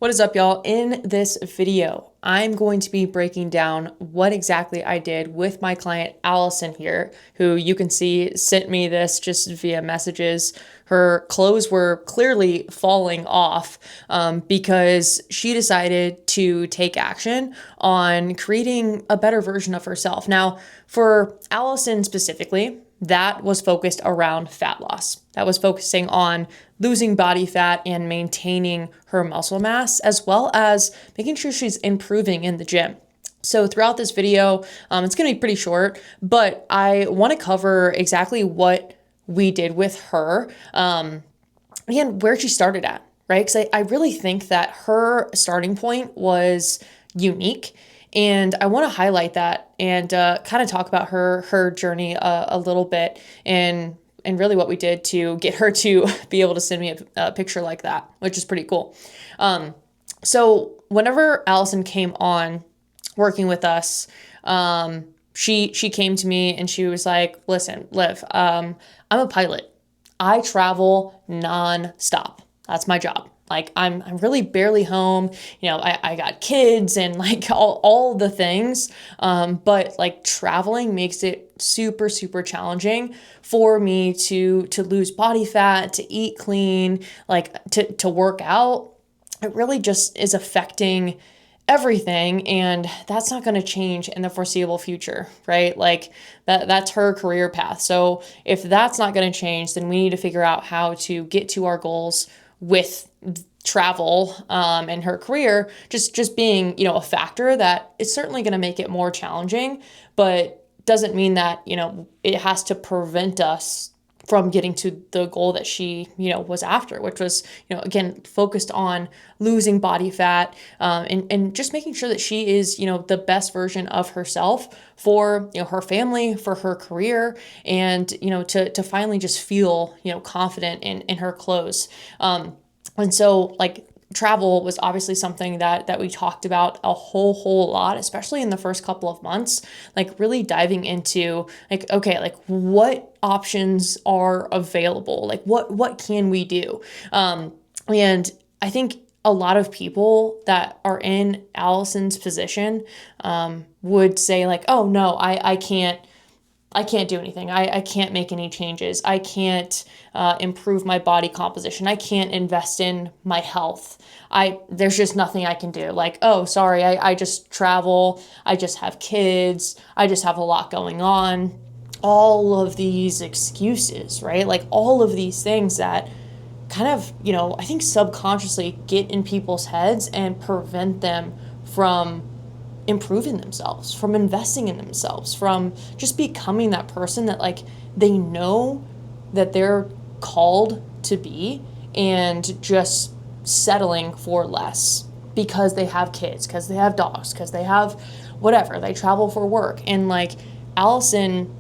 What is up, y'all? In this video, I'm going to be breaking down what exactly I did with my client Alicyn here, who you can see sent me this just via messages. Her clothes were clearly falling off because she decided to take action on creating a better version of herself. Now, for Alicyn specifically, that was focused around fat loss. That was focusing on losing body fat and maintaining her muscle mass, as well as making sure she's improving in the gym. So throughout this video, it's going to be pretty short, but I want to cover exactly what we did with her and where she started at, right? Because I really think that her starting point was unique. And I want to highlight that and kind of talk about her journey a little bit and really what we did to get her to be able to send me a picture like that, which is pretty cool. So whenever Alicyn came on working with us, she came to me and she was like, "Listen, Liv, I'm a pilot. I travel nonstop. That's my job. Like I'm really barely home. You know, I got kids and like all the things. But like traveling makes it super, super challenging for me to lose body fat, to eat clean, like to work out. It really just is affecting everything, and that's not going to change in the foreseeable future, right? Like that's her career path. So if that's not going to change, then we need to figure out how to get to our goals with travel and her career just being, a factor that is certainly going to make it more challenging, but doesn't mean that, it has to prevent us from getting to the goal that she, was after, which was, again, focused on losing body fat and just making sure that she is, the best version of herself for, her family, for her career, and, to finally just feel, confident in her clothes. And so like travel was obviously something that we talked about a whole lot, especially in the first couple of months, like really diving into like, okay, like what options are available? Like what can we do? And I think a lot of people that are in Alicyn's position would say like, oh no, I can't do anything. I can't make any changes. I can't improve my body composition. I can't invest in my health. There's just nothing I can do. Like, oh, sorry, I just travel. I just have kids. I just have a lot going on. All of these excuses, right? Like all of these things that kind of, I think subconsciously get in people's heads and prevent them from improving themselves, from investing in themselves, from just becoming that person that like they know that they're called to be, and just settling for less because they have kids, because they have dogs, because they have whatever, they travel for work. And like Alicyn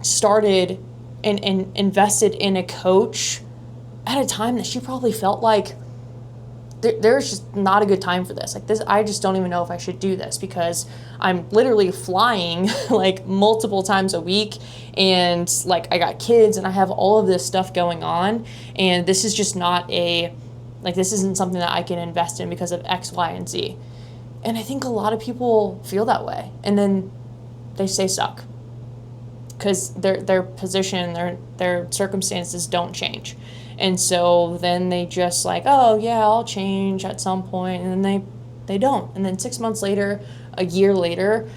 started and invested in a coach at a time that she probably felt like there's just not a good time for this. Like this, I just don't even know if I should do this because I'm literally flying like multiple times a week, and like I got kids and I have all of this stuff going on, and this is just not this isn't something that I can invest in because of X, Y, and Z. And I think a lot of people feel that way, and then they stay stuck because their position, their circumstances don't change. And so then they just like, oh yeah, I'll change at some point, and then they don't. And then 6 months later, a year later,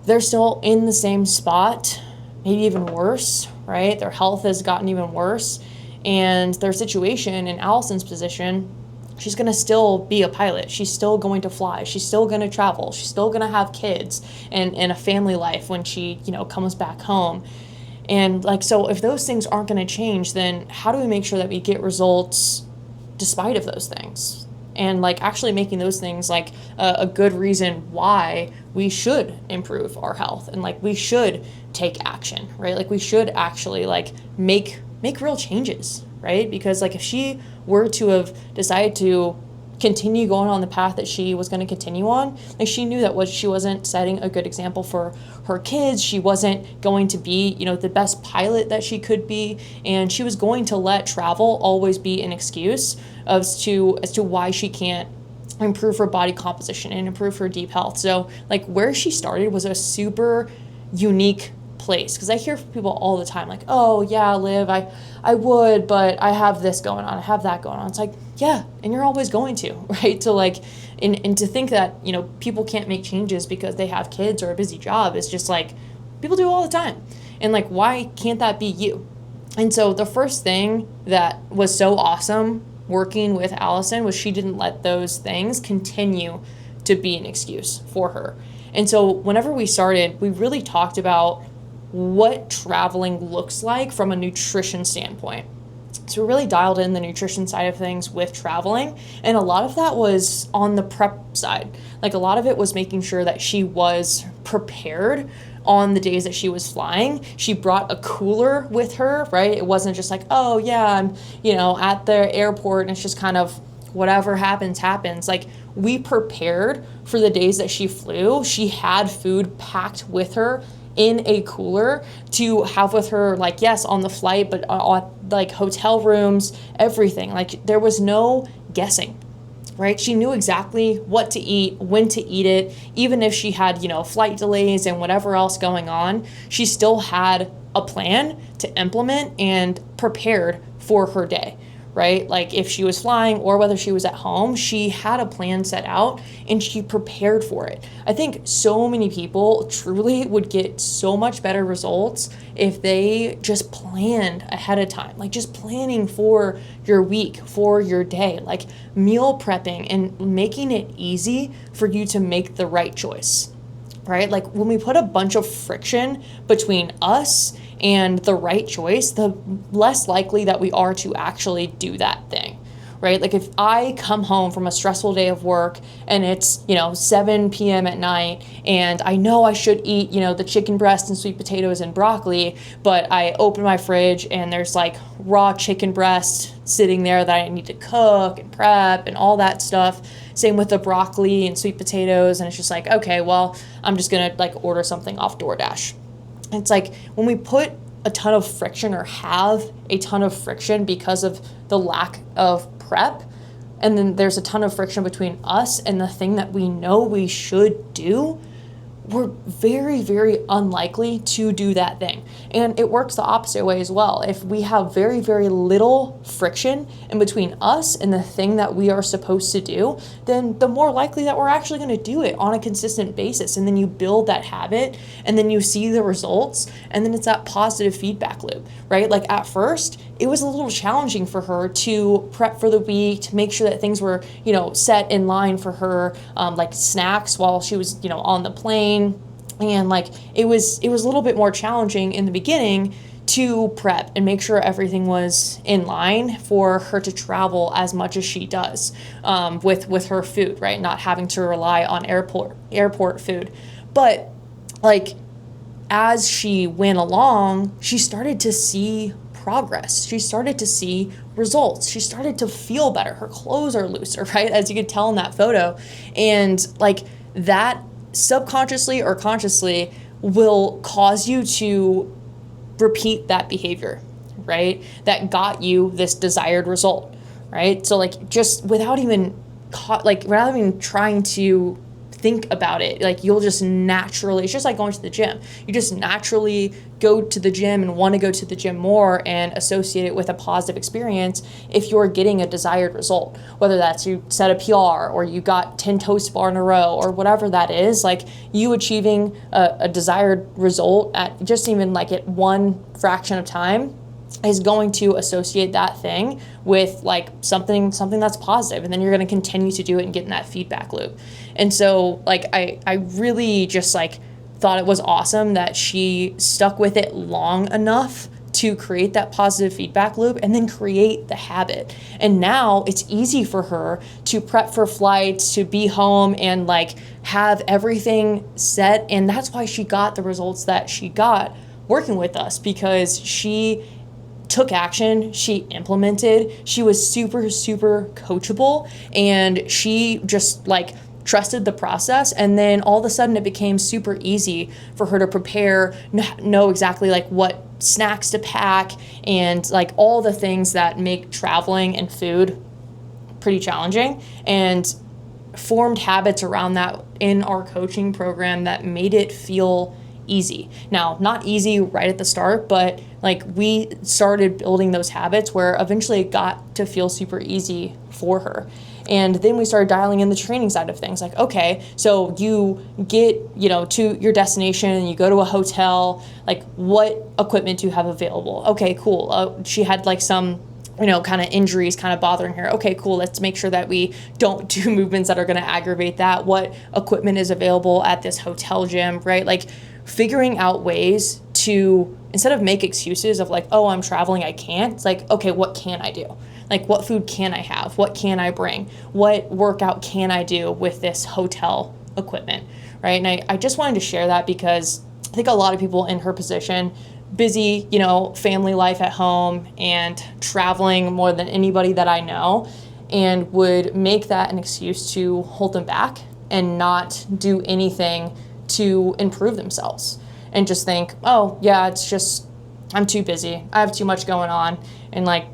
they're still in the same spot, maybe even worse, right? Their health has gotten even worse, and their situation in Alicyn's position, she's going to still be a pilot. She's still going to fly. She's still going to travel. She's still going to have kids and a family life when she, comes back home. And like, so if those things aren't going to change, then how do we make sure that we get results despite of those things? And like actually making those things like a good reason why we should improve our health, and like we should take action, right? Like we should actually like make real changes, right? Because like if she were to have decided to continue going on the path that she was going to continue on, like she knew that she wasn't setting a good example for her kids. She wasn't going to be, the best pilot that she could be, and she was going to let travel always be an excuse as to why she can't improve her body composition and improve her deep health. So like where she started was a super unique place, because I hear from people all the time like, oh yeah, Liv, I would, but I have this going on, I have that going on. It's like, yeah, and you're always going to, right? So like, and to think that, you know, people can't make changes because they have kids or a busy job is just like, people do all the time. And like, why can't that be you? And so the first thing that was so awesome working with Alicyn was she didn't let those things continue to be an excuse for her. And so whenever we started, we really talked about what traveling looks like from a nutrition standpoint. So we really dialed in the nutrition side of things with traveling. And a lot of that was on the prep side. Like a lot of it was making sure that she was prepared on the days that she was flying. She brought a cooler with her, right? It wasn't just like, oh yeah, I'm, you know, at the airport and it's just kind of whatever happens, happens. Like we prepared for the days that she flew. She had food packed with her in a cooler to have with her, like, yes, on the flight, but on like hotel rooms, everything. Like there was no guessing, right? She knew exactly what to eat, when to eat it. Even if she had, you know, flight delays and whatever else going on, she still had a plan to implement and prepared for her day, right? Like if she was flying or whether she was at home, she had a plan set out and she prepared for it. I think so many people truly would get so much better results if they just planned ahead of time, like just planning for your week, for your day, like meal prepping and making it easy for you to make the right choice, right? Like when we put a bunch of friction between us and the right choice, the less likely that we are to actually do that thing, right? Like if I come home from a stressful day of work and it's, you know, 7 p.m. at night and I know I should eat, you know, the chicken breast and sweet potatoes and broccoli, but I open my fridge and there's like raw chicken breast sitting there that I need to cook and prep and all that stuff. Same with the broccoli and sweet potatoes. And it's just like, okay, well, I'm just going to like order something off DoorDash. It's like when we put a ton of friction or have a ton of friction because of the lack of prep, and then there's a ton of friction between us and the thing that we know we should do, we're very, very unlikely to do that thing. And it works the opposite way as well. If we have very, very little friction in between us and the thing that we are supposed to do, then the more likely that we're actually going to do it on a consistent basis. And then you build that habit and then you see the results and then it's that positive feedback loop, right? Like at first, it was a little challenging for her to prep for the week, to make sure that things were, you know, set in line for her, like snacks while she was, you know, on the plane. And like it was a little bit more challenging in the beginning to prep and make sure everything was in line for her to travel as much as she does, with her food, right? Not having to rely on airport food. But like as she went along, she started to see progress. She started to see results. She started to feel better. Her clothes are looser, right? As you could tell in that photo. And like that subconsciously or consciously will cause you to repeat that behavior, right? That got you this desired result, right? So like just without even trying to think about it, like you'll just naturally, it's just like going to the gym. You just naturally go to the gym and want to go to the gym more and associate it with a positive experience if you're getting a desired result, whether that's you set a PR or you got 10 toast bar in a row or whatever that is. Like you achieving a desired result at just even like at one fraction of time is going to associate that thing with like something that's positive, and then you're going to continue to do it and get in that feedback loop. And so like I really just like thought it was awesome that she stuck with it long enough to create that positive feedback loop and then create the habit. And now it's easy for her to prep for flights, to be home and like have everything set. And that's why she got the results that she got working with us, because she took action, she implemented, she was super, super coachable, and she just like trusted the process. And then all of a sudden it became super easy for her to prepare, know exactly like what snacks to pack and like all the things that make traveling and food pretty challenging. And formed habits around that in our coaching program that made it feel easy. Now, not easy right at the start, but like we started building those habits where eventually it got to feel super easy for her. And then we started dialing in the training side of things. Like, okay, so you get, to your destination and you go to a hotel, like what equipment do you have available? Okay, cool. She had like some kind of injuries kind of bothering her. Okay, cool. Let's make sure that we don't do movements that are going to aggravate that. What equipment is available at this hotel gym, right? Like figuring out ways to, instead of make excuses of like, oh, I'm traveling, I can't. It's like, okay, what can I do? Like what food can I have? What can I bring? What workout can I do with this hotel equipment, right? And I just wanted to share that because I think a lot of people in her position, busy, family life at home and traveling more than anybody that I know, and would make that an excuse to hold them back and not do anything to improve themselves and just think, oh yeah, it's just, I'm too busy. I have too much going on. And like,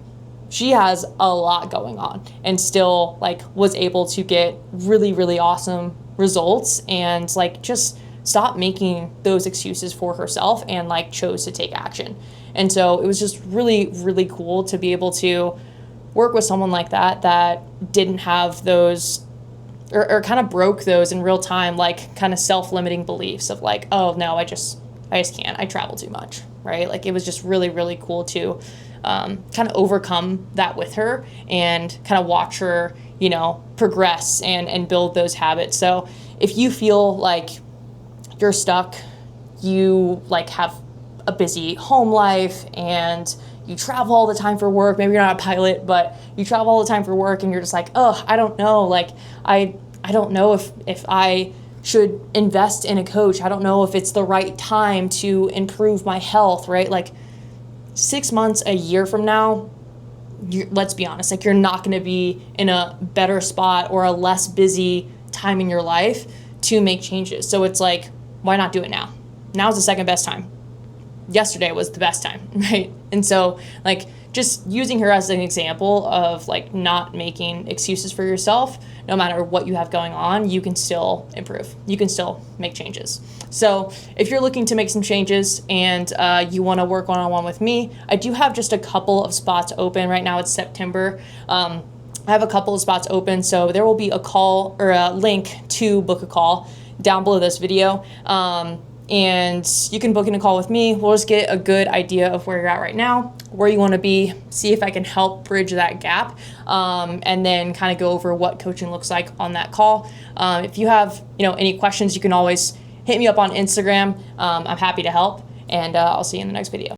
she has a lot going on and still like was able to get really, really awesome results and like just stop making those excuses for herself and like chose to take action. And so it was just really, really cool to be able to work with someone like that didn't have those or kind of broke those in real time, like kind of self-limiting beliefs of like, oh no, I just can't, I travel too much, right? Like it was just really, really cool to kind of overcome that with her and kind of watch her, progress and build those habits. So if you feel like you're stuck, you like have a busy home life and you travel all the time for work, maybe you're not a pilot, but you travel all the time for work and you're just like, oh, I don't know, like I don't know if I should invest in a coach. I don't know if it's the right time to improve my health, right? Like 6 months, a year from now, let's be honest, like you're not going to be in a better spot or a less busy time in your life to make changes. So it's like, why not do it now? Now's the second best time. Yesterday was the best time, right? And so like just using her as an example of like not making excuses for yourself, no matter what you have going on, you can still improve. You can still make changes. So if you're looking to make some changes and you want to work one-on-one with me, I do have just a couple of spots open. Right now it's September. I have a couple of spots open, so there will be a call or a link to book a call down below this video. And you can book in a call with me. We'll just get a good idea of where you're at right now, where you want to be, see if I can help bridge that gap, and then kind of go over what coaching looks like on that call. If you have any questions, you can always hit me up on Instagram. I'm happy to help, and I'll see you in the next video.